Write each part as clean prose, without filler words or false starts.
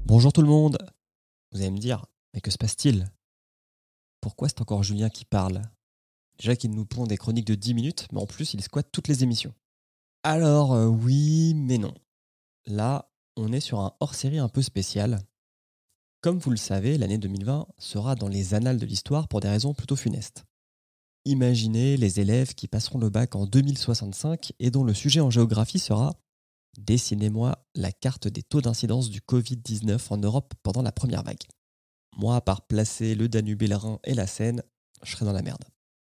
Bonjour tout le monde. Vous allez me dire, mais que se passe-t-il? Pourquoi c'est encore Julien qui parle? Déjà qu'il nous pond des chroniques de 10 minutes, mais en plus il squatte toutes les émissions. Alors oui, mais non. Là, on est sur un hors-série un peu spécial. Comme vous le savez, l'année 2020 sera dans les annales de l'histoire pour des raisons plutôt funestes. Imaginez les élèves qui passeront le bac en 2065 et dont le sujet en géographie sera « Dessinez-moi la carte des taux d'incidence du Covid-19 en Europe pendant la première vague ». Moi, à part placer le Danube et le Rhin et la Seine, je serais dans la merde.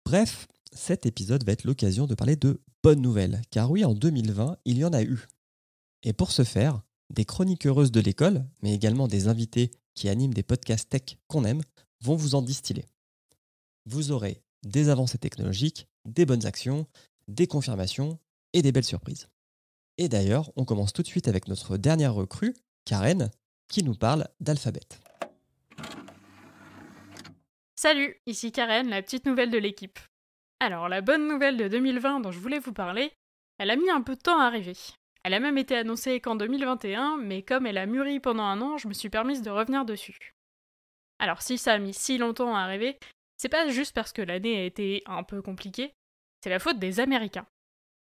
Bref, cet épisode va être l'occasion de parler de bonnes nouvelles, car oui, en 2020, il y en a eu. Et pour ce faire, des chroniqueuses de l'école, mais également des invités qui animent des podcasts tech qu'on aime, vont vous en distiller. Vous aurez des avancées technologiques, des bonnes actions, des confirmations et des belles surprises. Et d'ailleurs, on commence tout de suite avec notre dernière recrue, Karen, qui nous parle d'Alphabet. Salut, ici Karen, la petite nouvelle de l'équipe. Alors, la bonne nouvelle de 2020 dont je voulais vous parler, elle a mis un peu de temps à arriver. Elle a même été annoncée qu'en 2021, mais comme elle a mûri pendant un an, je me suis permise de revenir dessus. Alors, si ça a mis si longtemps à arriver, c'est pas juste parce que l'année a été un peu compliquée, c'est la faute des Américains.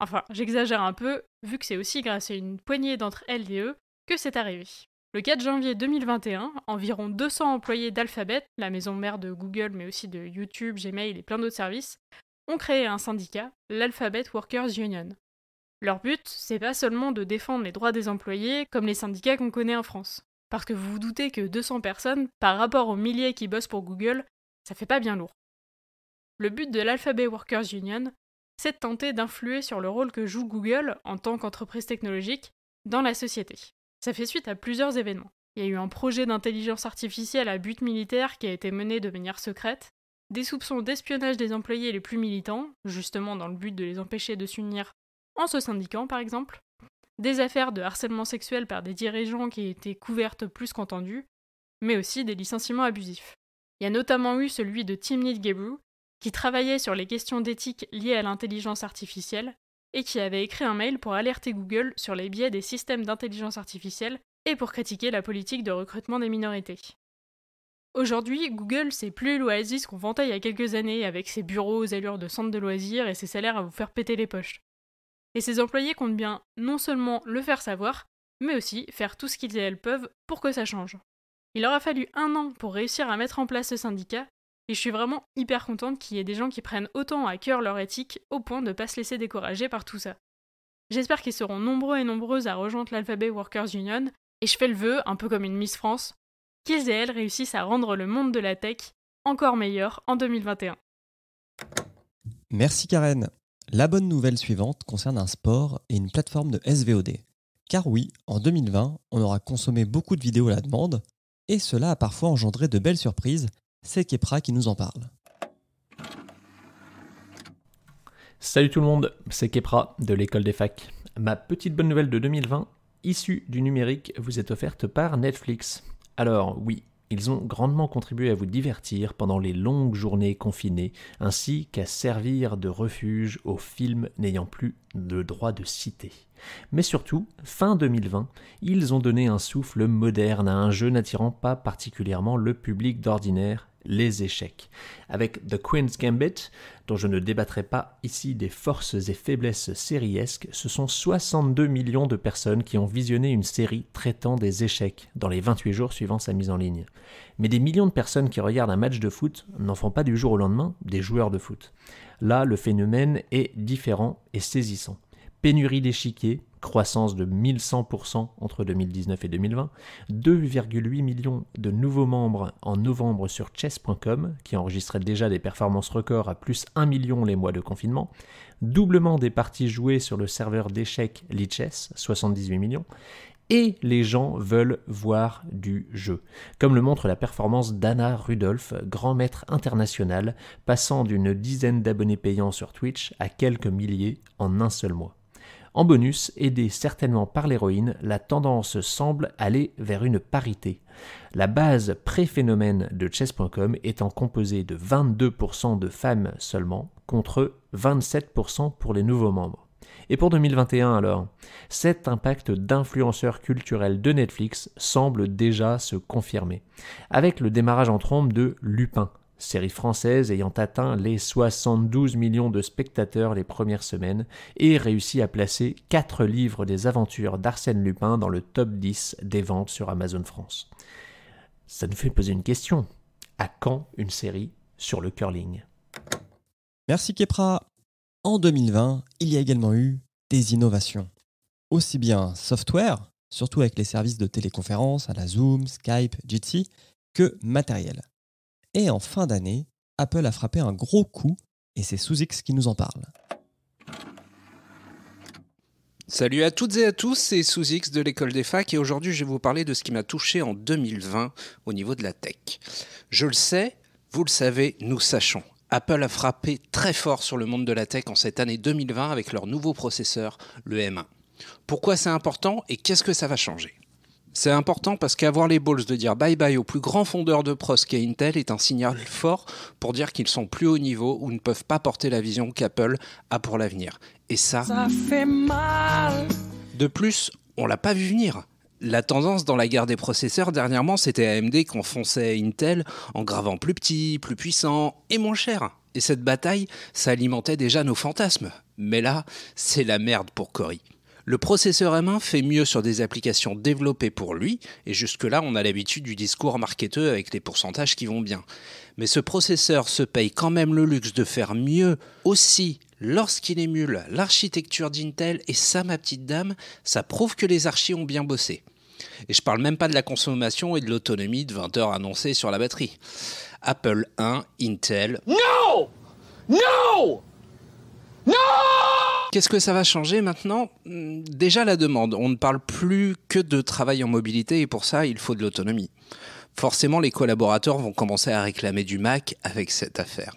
Enfin, j'exagère un peu, vu que c'est aussi grâce à une poignée d'entre elles et eux que c'est arrivé. Le 4 janvier 2021, environ 200 employés d'Alphabet, la maison mère de Google mais aussi de YouTube, Gmail et plein d'autres services, ont créé un syndicat, l'Alphabet Workers Union. Leur but, c'est pas seulement de défendre les droits des employés comme les syndicats qu'on connaît en France. Parce que vous vous doutez que 200 personnes, par rapport aux milliers qui bossent pour Google, ça fait pas bien lourd. Le but de l'Alphabet Workers Union, c'est de tenter d'influer sur le rôle que joue Google en tant qu'entreprise technologique dans la société. Ça fait suite à plusieurs événements. Il y a eu un projet d'intelligence artificielle à but militaire qui a été mené de manière secrète, des soupçons d'espionnage des employés les plus militants, justement dans le but de les empêcher de s'unir en se syndiquant par exemple, des affaires de harcèlement sexuel par des dirigeants qui étaient couvertes plus qu'entendues, mais aussi des licenciements abusifs. Il y a notamment eu celui de Timnit Gebru, qui travaillait sur les questions d'éthique liées à l'intelligence artificielle, et qui avait écrit un mail pour alerter Google sur les biais des systèmes d'intelligence artificielle et pour critiquer la politique de recrutement des minorités. Aujourd'hui, Google, c'est plus l'oasis qu'on vantait il y a quelques années avec ses bureaux aux allures de centres de loisirs et ses salaires à vous faire péter les poches. Et ses employés comptent bien non seulement le faire savoir, mais aussi faire tout ce qu'ils et elles peuvent pour que ça change. Il aura fallu 1 an pour réussir à mettre en place ce syndicat, et je suis vraiment hyper contente qu'il y ait des gens qui prennent autant à cœur leur éthique au point de ne pas se laisser décourager par tout ça. J'espère qu'ils seront nombreux et nombreuses à rejoindre l'Alphabet Workers Union, et je fais le vœu, un peu comme une Miss France, qu'ils et elles réussissent à rendre le monde de la tech encore meilleur en 2021. Merci Karen. La bonne nouvelle suivante concerne un sport et une plateforme de SVOD. Car oui, en 2020, on aura consommé beaucoup de vidéos à la demande, et cela a parfois engendré de belles surprises. C'est Kepra qui nous en parle. Salut tout le monde, c'est Kepra de l'école des facs. Ma petite bonne nouvelle de 2020, issue du numérique, vous est offerte par Netflix. Alors oui, ils ont grandement contribué à vous divertir pendant les longues journées confinées, ainsi qu'à servir de refuge aux films n'ayant plus le droit de citer. Mais surtout, fin 2020, ils ont donné un souffle moderne à un jeu n'attirant pas particulièrement le public d'ordinaire, les échecs. Avec The Queen's Gambit, dont je ne débattrai pas ici des forces et faiblesses sériesques, ce sont 62 millions de personnes qui ont visionné une série traitant des échecs dans les 28 jours suivant sa mise en ligne. Mais des millions de personnes qui regardent un match de foot n'en font pas du jour au lendemain des joueurs de foot. Là, le phénomène est différent et saisissant. pénurie d'échiquiers, croissance de 1100% entre 2019 et 2020, 2,8 millions de nouveaux membres en novembre sur chess.com, qui enregistrait déjà des performances records à plus 1 million les mois de confinement, doublement des parties jouées sur le serveur d'échecs Lichess, 78 millions, et les gens veulent voir du jeu, comme le montre la performance d'Anna Rudolph, grand maître international, passant d'une dizaine d'abonnés payants sur Twitch à quelques milliers en un seul mois. En bonus, aidée certainement par l'héroïne, la tendance semble aller vers une parité. La base pré-phénomène de chess.com étant composée de 22% de femmes seulement, contre 27% pour les nouveaux membres. Et pour 2021 alors, cet impact d'influenceurs culturels de Netflix semble déjà se confirmer, avec le démarrage en trombe de Lupin, série française ayant atteint les 72 millions de spectateurs les premières semaines et réussi à placer 4 livres des aventures d'Arsène Lupin dans le top 10 des ventes sur Amazon France. Ça nous fait poser une question. À quand une série sur le curling ? Merci Kepra. En 2020, il y a également eu des innovations. Aussi bien software, surtout avec les services de téléconférence à la Zoom, Skype, Jitsi, que matériel. Et en fin d'année, Apple a frappé un gros coup et c'est Sous-X qui nous en parle. Salut à toutes et à tous, c'est Sous-X de l'école des facs et aujourd'hui je vais vous parler de ce qui m'a touché en 2020 au niveau de la tech. Je le sais, vous le savez, nous sachons. Apple a frappé très fort sur le monde de la tech en cette année 2020 avec leur nouveau processeur, le M1. Pourquoi c'est important et qu'est-ce que ça va changer ? C'est important parce qu'avoir les balls de dire bye-bye au plus grand fondeur de pros qu'est Intel est un signal fort pour dire qu'ils sont plus haut niveau ou ne peuvent pas porter la vision qu'Apple a pour l'avenir. Et ça fait mal. De plus, on l'a pas vu venir. La tendance dans la guerre des processeurs dernièrement, c'était AMD qui enfonçait Intel en gravant plus petit, plus puissant et moins cher. Et cette bataille, ça alimentait déjà nos fantasmes. Mais là, c'est la merde pour Cory. Le processeur M1 fait mieux sur des applications développées pour lui, et jusque-là, on a l'habitude du discours marketeux avec les pourcentages qui vont bien. Mais ce processeur se paye quand même le luxe de faire mieux aussi lorsqu'il émule l'architecture d'Intel, et ça, ma petite dame, ça prouve que les archis ont bien bossé. Et je parle même pas de la consommation et de l'autonomie de 20 heures annoncée sur la batterie. Apple 1, Intel... No! No! No! Qu'est-ce que ça va changer maintenant ? Déjà la demande. On ne parle plus que de travail en mobilité et pour ça, il faut de l'autonomie. Forcément, les collaborateurs vont commencer à réclamer du Mac avec cette affaire.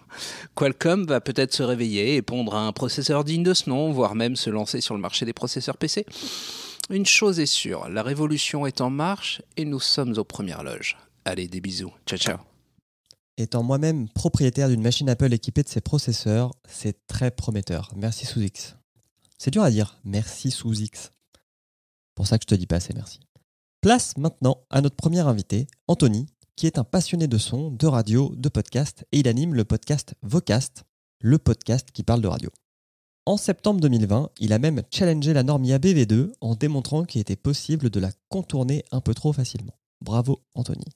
Qualcomm va peut-être se réveiller et pondre un processeur digne de ce nom, voire même se lancer sur le marché des processeurs PC. Une chose est sûre, la révolution est en marche et nous sommes aux premières loges. Allez, des bisous. Ciao, ciao. Étant moi-même propriétaire d'une machine Apple équipée de ses processeurs, c'est très prometteur. Merci Sous-X. C'est dur à dire, merci Sous-X. Pour ça que je te dis pas assez merci. Place maintenant à notre premier invité, Anthony, qui est un passionné de son, de radio, de podcast, et il anime le podcast Vocast, le podcast qui parle de radio. En septembre 2020, il a même challengé la norme IABV2 en démontrant qu'il était possible de la contourner un peu trop facilement. Bravo Anthony.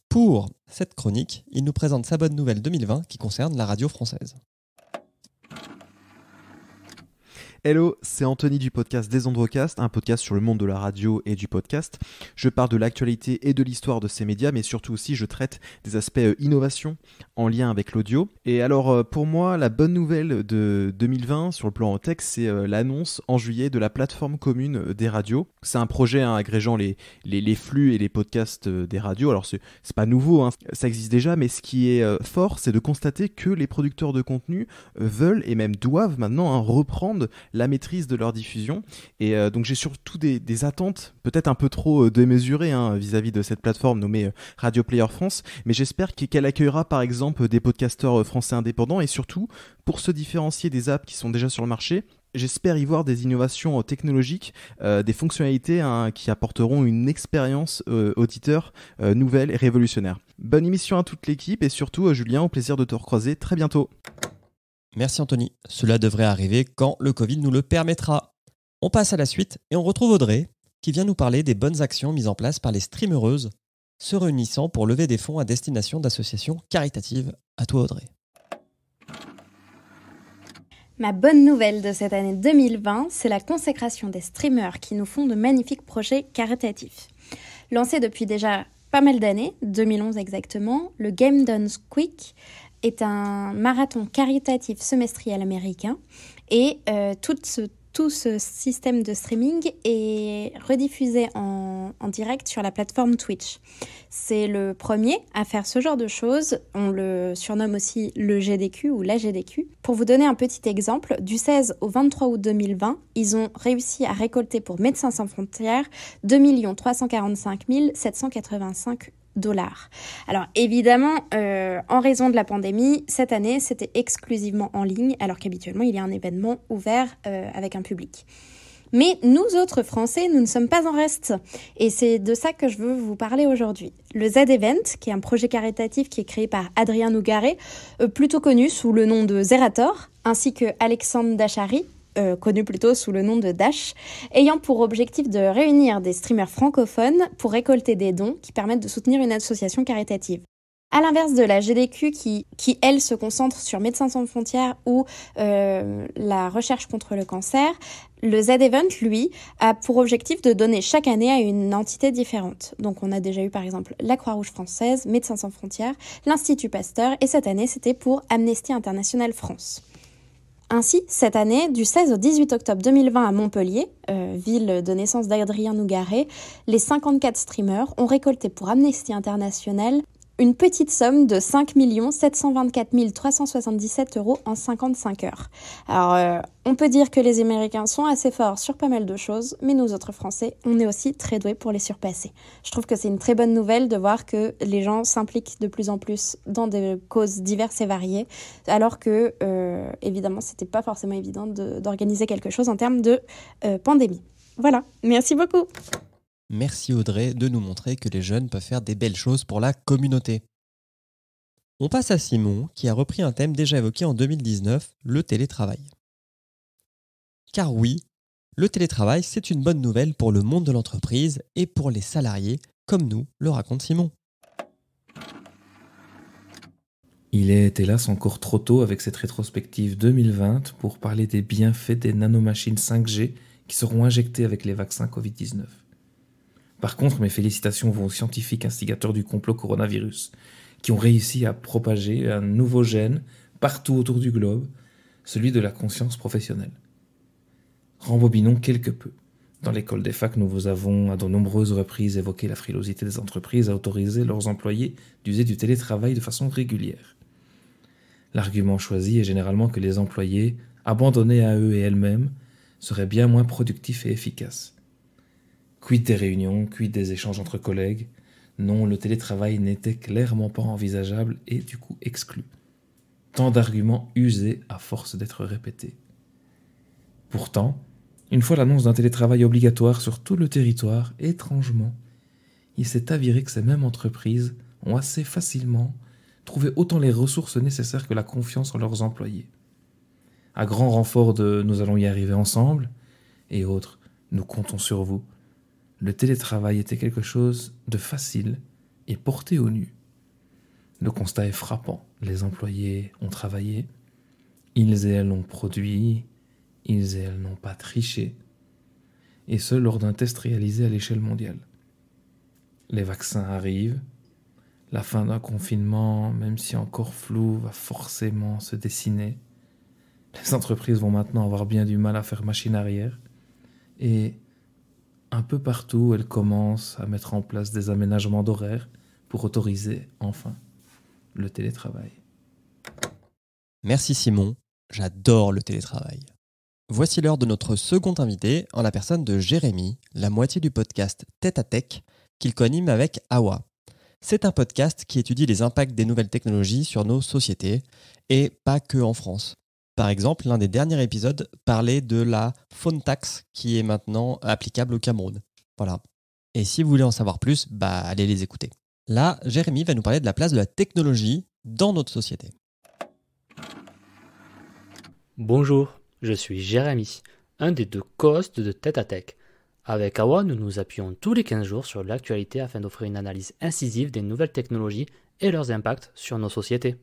Pour cette chronique, il nous présente sa bonne nouvelle 2020 qui concerne la radio française. Hello, c'est Anthony du podcast Des Ondes Vocast, un podcast sur le monde de la radio et du podcast. Je parle de l'actualité et de l'histoire de ces médias, mais surtout aussi je traite des aspects innovation en lien avec l'audio. Et alors pour moi, la bonne nouvelle de 2020 sur le plan tech, c'est l'annonce en juillet de la plateforme commune des radios. C'est un projet agrégeant les flux et les podcasts des radios. Alors c'est pas nouveau, ça existe déjà, mais ce qui est fort, c'est de constater que les producteurs de contenu veulent et même doivent maintenant reprendre la maîtrise de leur diffusion. Et donc j'ai surtout des attentes peut-être un peu trop démesurées vis-à-vis de cette plateforme nommée Radio Player France, mais j'espère qu'elle accueillera par exemple des podcasteurs français indépendants et surtout, pour se différencier des apps qui sont déjà sur le marché, j'espère y voir des innovations technologiques, des fonctionnalités qui apporteront une expérience auditeur nouvelle et révolutionnaire. Bonne émission à toute l'équipe et surtout Julien, au plaisir de te recroiser très bientôt. Merci Anthony. Cela devrait arriver quand le Covid nous le permettra. On passe à la suite et on retrouve Audrey qui vient nous parler des bonnes actions mises en place par les streameuses se réunissant pour lever des fonds à destination d'associations caritatives. À toi Audrey. Ma bonne nouvelle de cette année 2020, c'est la consécration des streamers qui nous font de magnifiques projets caritatifs. Lancé depuis déjà pas mal d'années, 2011 exactement, le Game Done Quick est un marathon caritatif semestriel américain et tout ce système de streaming est rediffusé en direct sur la plateforme Twitch. C'est le premier à faire ce genre de choses. On le surnomme aussi le GDQ ou la GDQ. Pour vous donner un petit exemple, du 16 au 23 août 2020, ils ont réussi à récolter pour Médecins sans frontières 2 345 785 $. Alors évidemment, en raison de la pandémie, cette année, c'était exclusivement en ligne, alors qu'habituellement, il y a un événement ouvert avec un public. Mais nous autres Français, nous ne sommes pas en reste. Et c'est de ça que je veux vous parler aujourd'hui. Le Z-Event, qui est un projet caritatif qui est créé par Adrien Nougaret, plutôt connu sous le nom de Zerator, ainsi que Alexandre Dachary, connu plutôt sous le nom de Dash, ayant pour objectif de réunir des streamers francophones pour récolter des dons qui permettent de soutenir une association caritative. À l'inverse de la GDQ qui elle, se concentre sur Médecins sans frontières ou la recherche contre le cancer, le Z-Event, lui, a pour objectif de donner chaque année à une entité différente. Donc on a déjà eu par exemple la Croix-Rouge française, Médecins sans frontières, l'Institut Pasteur, et cette année c'était pour Amnesty International France. Ainsi, cette année, du 16 au 18 octobre 2020 à Montpellier, ville de naissance d'Adrien Nougaret, les 54 streamers ont récolté pour Amnesty International une petite somme de 5 724 377 € en 55 heures. Alors, on peut dire que les Américains sont assez forts sur pas mal de choses, mais nous autres Français, on est aussi très doués pour les surpasser. Je trouve que c'est une très bonne nouvelle de voir que les gens s'impliquent de plus en plus dans des causes diverses et variées, alors que, évidemment, c'était pas forcément évident d'organiser quelque chose en termes de pandémie. Voilà, merci beaucoup. Merci Audrey de nous montrer que les jeunes peuvent faire des belles choses pour la communauté. On passe à Simon qui a repris un thème déjà évoqué en 2019, le télétravail. Car oui, le télétravail c'est une bonne nouvelle pour le monde de l'entreprise et pour les salariés, comme nous le raconte Simon. Il est hélas encore trop tôt avec cette rétrospective 2020 pour parler des bienfaits des nanomachines 5G qui seront injectées avec les vaccins Covid-19. Par contre, mes félicitations vont aux scientifiques instigateurs du complot coronavirus, qui ont réussi à propager un nouveau gène partout autour du globe, celui de la conscience professionnelle. Rembobinons quelque peu. Dans l'école des facs, nous vous avons à de nombreuses reprises évoqué la frilosité des entreprises à autoriser leurs employés d'user du télétravail de façon régulière. L'argument choisi est généralement que les employés, abandonnés à eux et elles-mêmes, seraient bien moins productifs et efficaces. Quid des réunions, quid des échanges entre collègues? Non, le télétravail n'était clairement pas envisageable et du coup exclu. Tant d'arguments usés à force d'être répétés. Pourtant, une fois l'annonce d'un télétravail obligatoire sur tout le territoire, étrangement, il s'est avéré que ces mêmes entreprises ont assez facilement trouvé autant les ressources nécessaires que la confiance en leurs employés. À grand renfort de « nous allons y arriver ensemble » et autres « nous comptons sur vous », le télétravail était quelque chose de facile et porté au nu. Le constat est frappant. Les employés ont travaillé, ils et elles ont produit, ils et elles n'ont pas triché, et ce lors d'un test réalisé à l'échelle mondiale. Les vaccins arrivent, la fin d'un confinement, même si encore flou, va forcément se dessiner. Les entreprises vont maintenant avoir bien du mal à faire machine arrière, et un peu partout, elles commencent à mettre en place des aménagements d'horaires pour autoriser, enfin, le télétravail. Merci Simon, j'adore le télétravail. Voici l'heure de notre second invité, en la personne de Jérémy, la moitié du podcast Tête à Tech, qu'il coanime avec Awa. C'est un podcast qui étudie les impacts des nouvelles technologies sur nos sociétés, et pas que en France. Par exemple, l'un des derniers épisodes parlait de la phone tax qui est maintenant applicable au Cameroun. Voilà. Et si vous voulez en savoir plus, allez les écouter. Là, Jérémy va nous parler de la place de la technologie dans notre société. Bonjour, je suis Jérémy, un des 2 co-hosts de Tête à Tech. Avec Awa, nous nous appuyons tous les 15 jours sur l'actualité afin d'offrir une analyse incisive des nouvelles technologies et leurs impacts sur nos sociétés.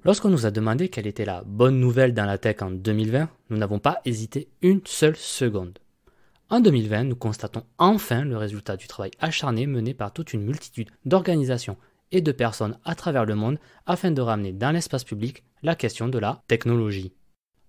Lorsqu'on nous a demandé quelle était la bonne nouvelle dans la tech en 2020, nous n'avons pas hésité une seule seconde. En 2020, nous constatons enfin le résultat du travail acharné mené par toute une multitude d'organisations et de personnes à travers le monde afin de ramener dans l'espace public la question de la technologie.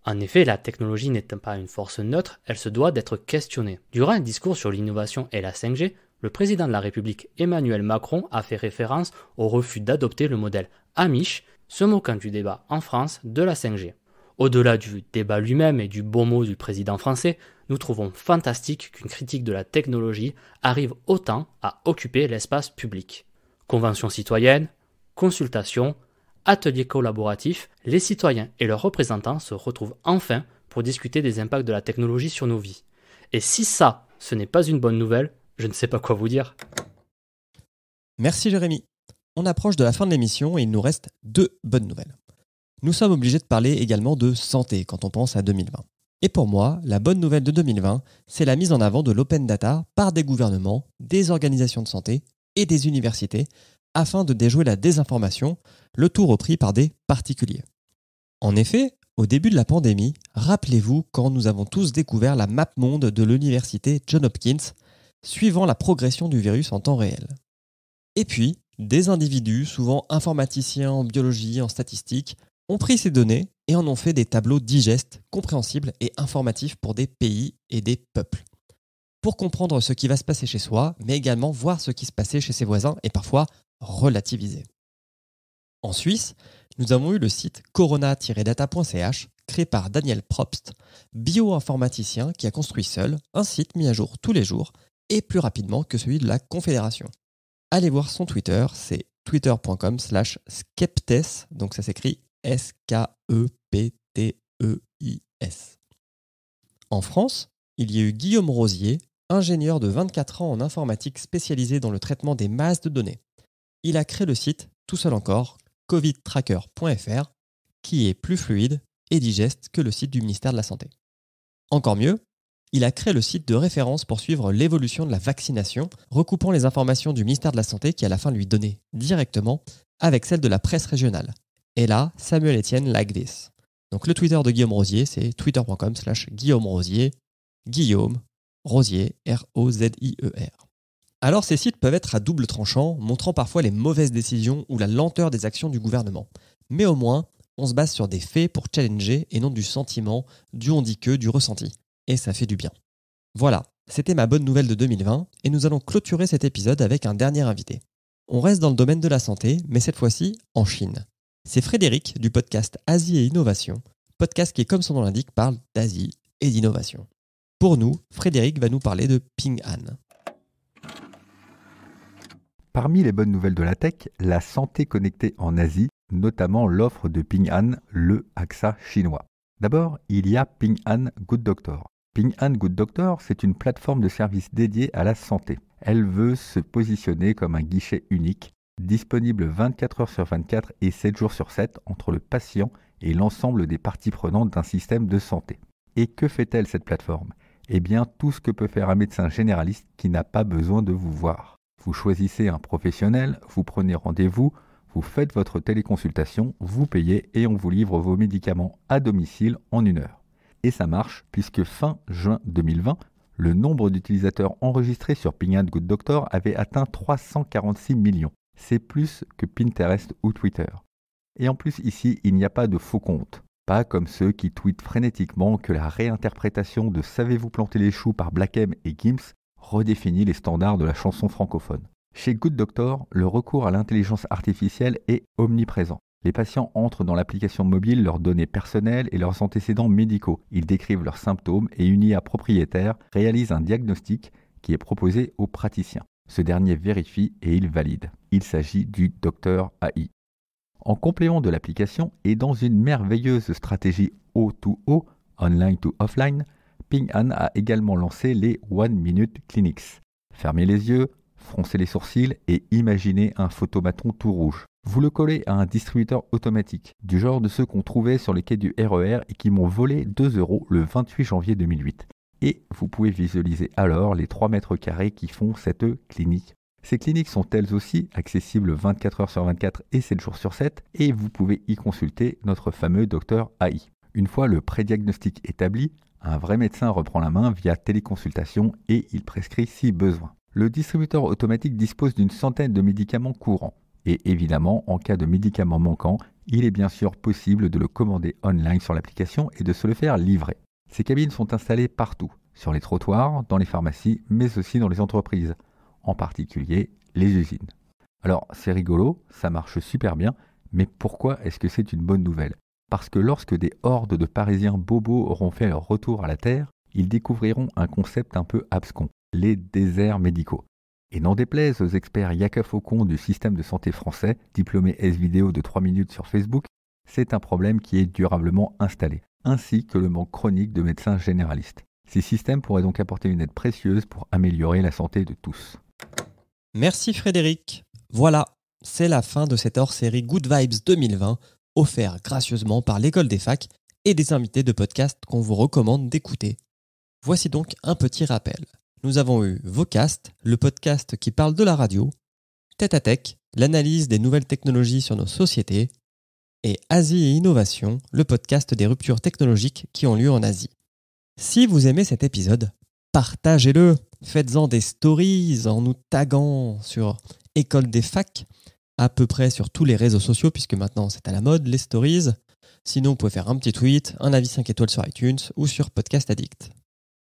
En effet, la technologie n'étant pas une force neutre, elle se doit d'être questionnée. Durant un discours sur l'innovation et la 5G, le président de la République Emmanuel Macron a fait référence au refus d'adopter le modèle Amish, se moquant du débat en France de la 5G. Au-delà du débat lui-même et du bon mot du président français, nous trouvons fantastique qu'une critique de la technologie arrive autant à occuper l'espace public. Conventions citoyennes, consultations, ateliers collaboratifs, les citoyens et leurs représentants se retrouvent enfin pour discuter des impacts de la technologie sur nos vies. Et si ça, ce n'est pas une bonne nouvelle, je ne sais pas quoi vous dire. Merci Jérémy. On approche de la fin de l'émission et il nous reste 2 bonnes nouvelles. Nous sommes obligés de parler également de santé quand on pense à 2020. Et pour moi, la bonne nouvelle de 2020, c'est la mise en avant de l'open data par des gouvernements, des organisations de santé et des universités afin de déjouer la désinformation, le tout repris par des particuliers. En effet, au début de la pandémie, rappelez-vous quand nous avons tous découvert la map monde de l'université Johns Hopkins, suivant la progression du virus en temps réel. Et puis, des individus, souvent informaticiens en biologie, en statistique, ont pris ces données et en ont fait des tableaux digestes, compréhensibles et informatifs pour des pays et des peuples. Pour comprendre ce qui va se passer chez soi, mais également voir ce qui se passait chez ses voisins et parfois relativiser. En Suisse, nous avons eu le site corona-data.ch, créé par Daniel Probst, bioinformaticien qui a construit seul un site mis à jour tous les jours et plus rapidement que celui de la Confédération. Allez voir son Twitter, c'est twitter.com/skeptes, donc ça s'écrit SKEPTEIS. En France, il y a eu Guillaume Rosier, ingénieur de 24 ans en informatique spécialisé dans le traitement des masses de données. Il a créé le site, tout seul encore, covidtracker.fr, qui est plus fluide et digeste que le site du ministère de la Santé. Encore mieux, il a créé le site de référence pour suivre l'évolution de la vaccination, recoupant les informations du ministère de la Santé qui à la fin lui donnait directement avec celles de la presse régionale. Et là, Samuel Etienne like this. Donc le Twitter de Guillaume Rosier, c'est twitter.com/Guillaume Rosier, Guillaume Rosier, R-O-Z-I-E-R. Alors ces sites peuvent être à double tranchant, montrant parfois les mauvaises décisions ou la lenteur des actions du gouvernement. Mais au moins, on se base sur des faits pour challenger et non du sentiment, du on dit que, du ressenti. Et ça fait du bien. Voilà, c'était ma bonne nouvelle de 2020 et nous allons clôturer cet épisode avec un dernier invité. On reste dans le domaine de la santé, mais cette fois-ci en Chine. C'est Frédéric du podcast Asie et Innovation, podcast qui, comme son nom l'indique, parle d'Asie et d'innovation. Pour nous, Frédéric va nous parler de Ping An. Parmi les bonnes nouvelles de la tech, la santé connectée en Asie, notamment l'offre de Ping An, le AXA chinois. D'abord, il y a Ping An Good Doctor. Ping An Good Doctor, c'est une plateforme de services dédiée à la santé. Elle veut se positionner comme un guichet unique, disponible 24 heures sur 24 et 7 jours sur 7 entre le patient et l'ensemble des parties prenantes d'un système de santé. Et que fait-elle cette plateforme ? Eh bien, tout ce que peut faire un médecin généraliste qui n'a pas besoin de vous voir. Vous choisissez un professionnel, vous prenez rendez-vous, vous faites votre téléconsultation, vous payez et on vous livre vos médicaments à domicile en 1 heure. Et ça marche puisque fin juin 2020, le nombre d'utilisateurs enregistrés sur Ping An Good Doctor avait atteint 346 millions. C'est plus que Pinterest ou Twitter. Et en plus ici, il n'y a pas de faux comptes. Pas comme ceux qui tweetent frénétiquement que la réinterprétation de Savez-vous planter les choux par Black M et Gims redéfinit les standards de la chanson francophone. Chez Good Doctor, le recours à l'intelligence artificielle est omniprésent. Les patients entrent dans l'application mobile leurs données personnelles et leurs antécédents médicaux. Ils décrivent leurs symptômes et une IA propriétaire réalise un diagnostic qui est proposé au praticien. Ce dernier vérifie et il valide. Il s'agit du docteur AI. En complément de l'application et dans une merveilleuse stratégie O2O, online to offline, Ping An a également lancé les One Minute Clinics. Fermez les yeux, froncez les sourcils et imaginez un photomaton tout rouge. Vous le collez à un distributeur automatique, du genre de ceux qu'on trouvait sur les quais du RER et qui m'ont volé 2 € le 28 janvier 2008. Et vous pouvez visualiser alors les 3 mètres carrés qui font cette clinique. Ces cliniques sont elles aussi accessibles 24 heures sur 24 et 7 jours sur 7 et vous pouvez y consulter notre fameux docteur AI. Une fois le prédiagnostic établi, un vrai médecin reprend la main via téléconsultation et il prescrit si besoin. Le distributeur automatique dispose d'une centaine de médicaments courants. Et évidemment, en cas de médicament manquant, il est bien sûr possible de le commander online sur l'application et de se le faire livrer. Ces cabines sont installées partout, sur les trottoirs, dans les pharmacies, mais aussi dans les entreprises, en particulier les usines. Alors c'est rigolo, ça marche super bien, mais pourquoi est-ce que c'est une bonne nouvelle ? Parce que lorsque des hordes de Parisiens bobos auront fait leur retour à la Terre, ils découvriront un concept un peu abscon, les déserts médicaux. Et n'en déplaise aux experts Yaka Faucon du système de santé français, diplômé S-Vidéo de 3 minutes sur Facebook, c'est un problème qui est durablement installé, ainsi que le manque chronique de médecins généralistes. Ces systèmes pourraient donc apporter une aide précieuse pour améliorer la santé de tous. Merci Frédéric. Voilà, c'est la fin de cette hors-série Good Vibes 2020, offert gracieusement par l'École des Facs et des invités de podcast qu'on vous recommande d'écouter. Voici donc un petit rappel. Nous avons eu Vocast, le podcast qui parle de la radio, Tête à Tech, l'analyse des nouvelles technologies sur nos sociétés, et Asie et Innovation, le podcast des ruptures technologiques qui ont lieu en Asie. Si vous aimez cet épisode, partagez-le, faites-en des stories en nous taguant sur École des Facs, à peu près sur tous les réseaux sociaux, puisque maintenant c'est à la mode, les stories. Sinon, vous pouvez faire un petit tweet, un avis 5 étoiles sur iTunes ou sur Podcast Addict.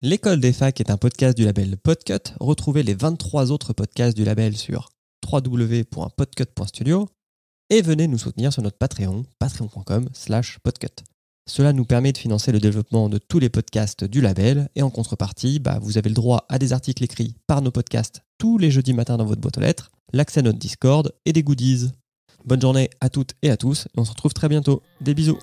L'École des Facs est un podcast du label Podcut. Retrouvez les 23 autres podcasts du label sur www.podcut.studio et venez nous soutenir sur notre Patreon, patreon.com/podcut. Cela nous permet de financer le développement de tous les podcasts du label et en contrepartie, vous avez le droit à des articles écrits par nos podcasts tous les jeudis matins dans votre boîte aux lettres, l'accès à notre Discord et des goodies. Bonne journée à toutes et à tous et on se retrouve très bientôt. Des bisous.